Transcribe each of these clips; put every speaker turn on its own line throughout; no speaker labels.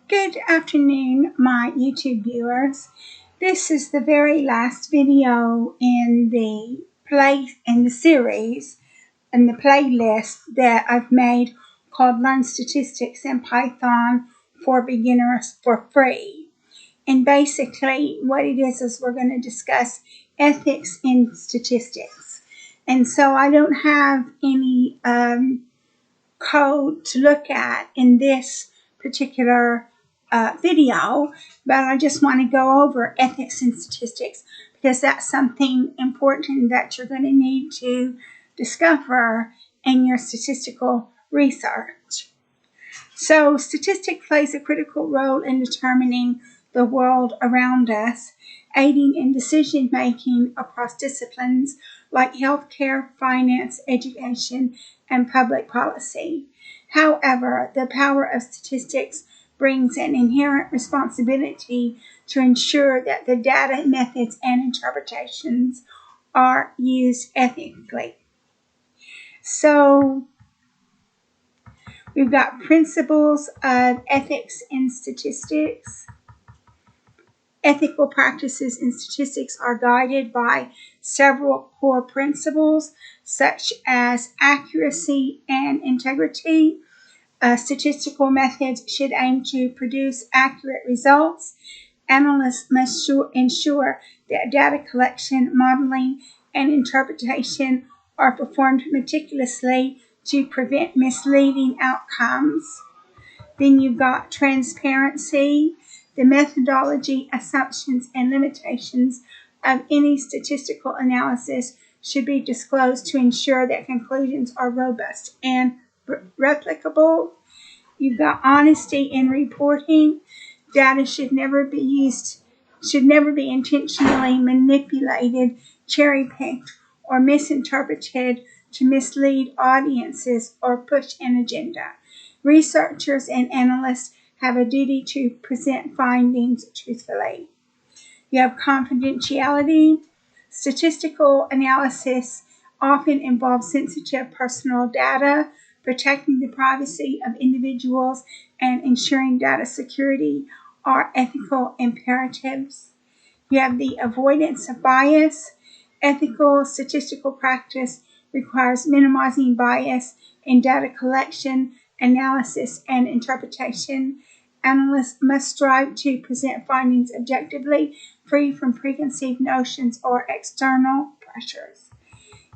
Good afternoon, my YouTube viewers. This is the very last video in the series and the playlist that I've made called Learn Statistics in Python for Beginners for Free. And basically what it is we're going to discuss ethics in statistics. And so I don't have any code to look at in this particular video, but I just want to go over ethics in statistics because that's something important that you're going to need to discover in your statistical research. So statistics plays a critical role in determining the world around us, aiding in decision making across disciplines like healthcare, finance, education, and public policy. However, the power of statistics brings an inherent responsibility to ensure that the data, methods, and interpretations are used ethically. So we've got principles of ethics in statistics. Ethical practices in statistics are guided by several core principles such as accuracy and integrity. Statistical methods should aim to produce accurate results. Analysts must ensure that data collection, modeling, and interpretation are performed meticulously to prevent misleading outcomes. Then you've got transparency. The methodology, assumptions, and limitations of any statistical analysis should be disclosed to ensure that conclusions are robust and replicable. You've got honesty in reporting. Data should never be intentionally manipulated, cherry-picked, or misinterpreted to mislead audiences or push an agenda. Researchers and analysts have a duty to present findings truthfully. You have confidentiality. Statistical analysis often involves sensitive personal data. Protecting the privacy of individuals and ensuring data security are ethical imperatives. You have the avoidance of bias. Ethical statistical practice requires minimizing bias in data collection, analysis, and interpretation. Analysts must strive to present findings objectively, free from preconceived notions or external pressures.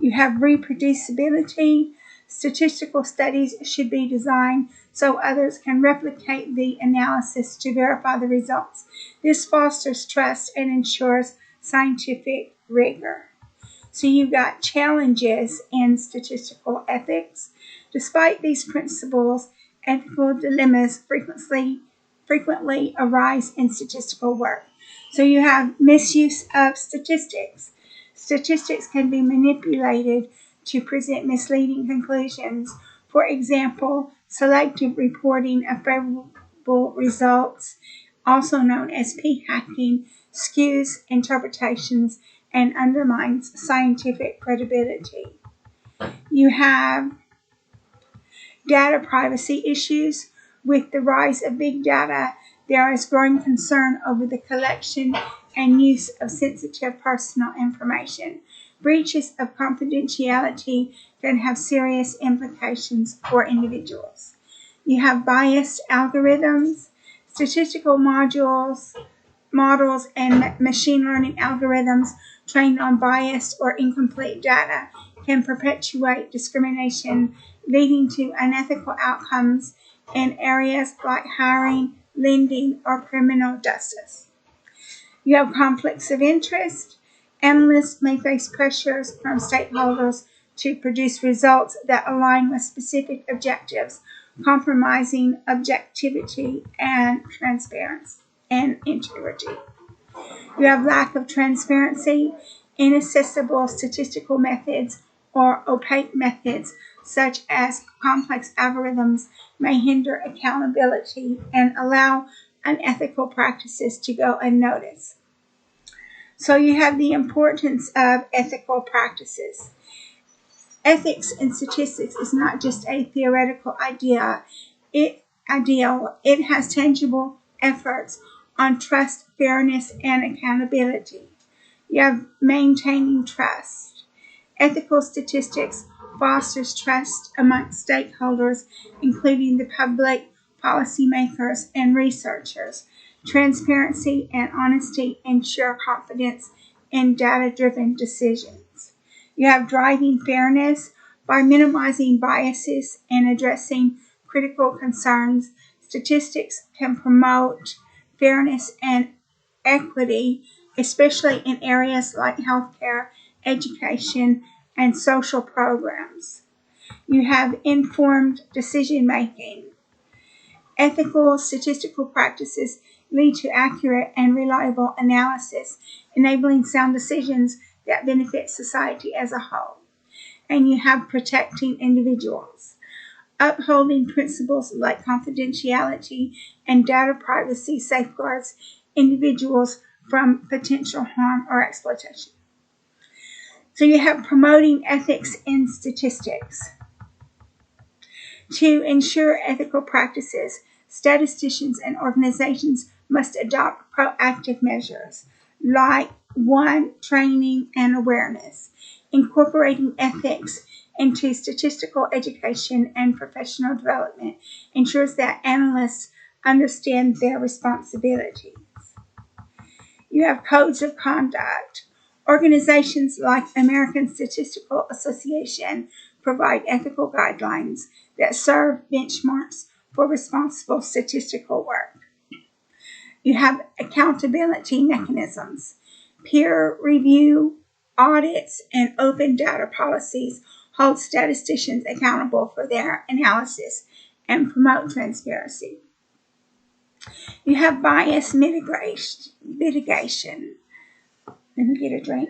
You have reproducibility. Statistical studies should be designed so others can replicate the analysis to verify the results. This fosters trust and ensures scientific rigor. So you've got challenges in statistical ethics. Despite these principles, ethical dilemmas frequently arise in statistical work. So you have misuse of statistics. Statistics can be manipulated to present misleading conclusions. For example, selective reporting of favorable results, also known as p-hacking, skews interpretations and undermines scientific credibility. You have data privacy issues. With the rise of big data, there is growing concern over the collection and use of sensitive personal information. Breaches of confidentiality can have serious implications for individuals. You have biased algorithms. Statistical models and machine learning algorithms trained on biased or incomplete data can perpetuate discrimination, leading to unethical outcomes in areas like hiring, lending, or criminal justice. You have conflicts of interest. Analysts may face pressures from stakeholders to produce results that align with specific objectives, compromising objectivity and transparency and integrity. You have lack of transparency. Inaccessible statistical methods or opaque methods such as complex algorithms may hinder accountability and allow unethical practices to go unnoticed. So you have the importance of ethical practices. Ethics in statistics is not just a theoretical ideal. It has tangible efforts on trust, fairness, and accountability. You have maintaining trust. Ethical statistics fosters trust amongst stakeholders, including the public, policymakers, and researchers. Transparency and honesty ensure confidence in data-driven decisions. You have driving fairness. By minimizing biases and addressing critical concerns, statistics can promote fairness and equity, especially in areas like healthcare, education, and social programs. You have informed decision making. Ethical statistical practices lead to accurate and reliable analysis, enabling sound decisions that benefit society as a whole. And you have protecting individuals. Upholding principles like confidentiality and data privacy safeguards individuals from potential harm or exploitation. So you have promoting ethics in statistics. To ensure ethical practices, statisticians and organizations must adopt proactive measures like 1. Training and awareness. Incorporating ethics into statistical education and professional development ensures that analysts understand their responsibilities. You have codes of conduct. Organizations like American Statistical Association provide ethical guidelines that serve benchmarks for responsible statistical work. You have accountability mechanisms. Peer review, audits, and open data policies hold statisticians accountable for their analysis and promote transparency. You have bias mitigation. Let me get a drink.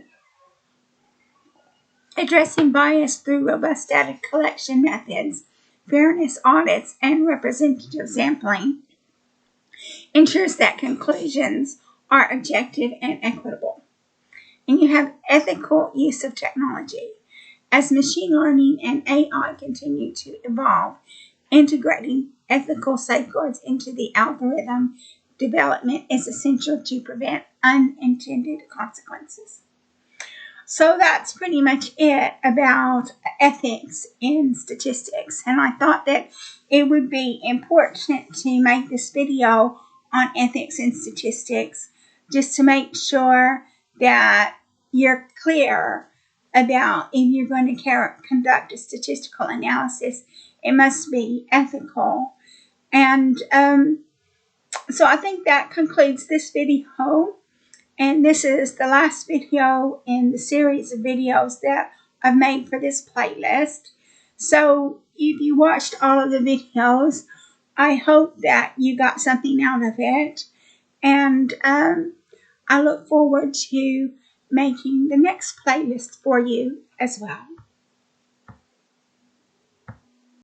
Addressing bias through robust data collection methods, fairness audits, and representative sampling ensures that conclusions are objective and equitable. And you have ethical use of technology. As machine learning and AI continue to evolve, integrating ethical safeguards into the algorithm development is essential to prevent unintended consequences. So that's pretty much it about ethics in statistics. And I thought that it would be important to make this video on ethics in statistics just to make sure that you're clear about if you're going to conduct a statistical analysis, it must be ethical. And so I think that concludes this video. And this is the last video in the series of videos that I've made for this playlist. So if you watched all of the videos, I hope that you got something out of it. And I look forward to making the next playlist for you as well.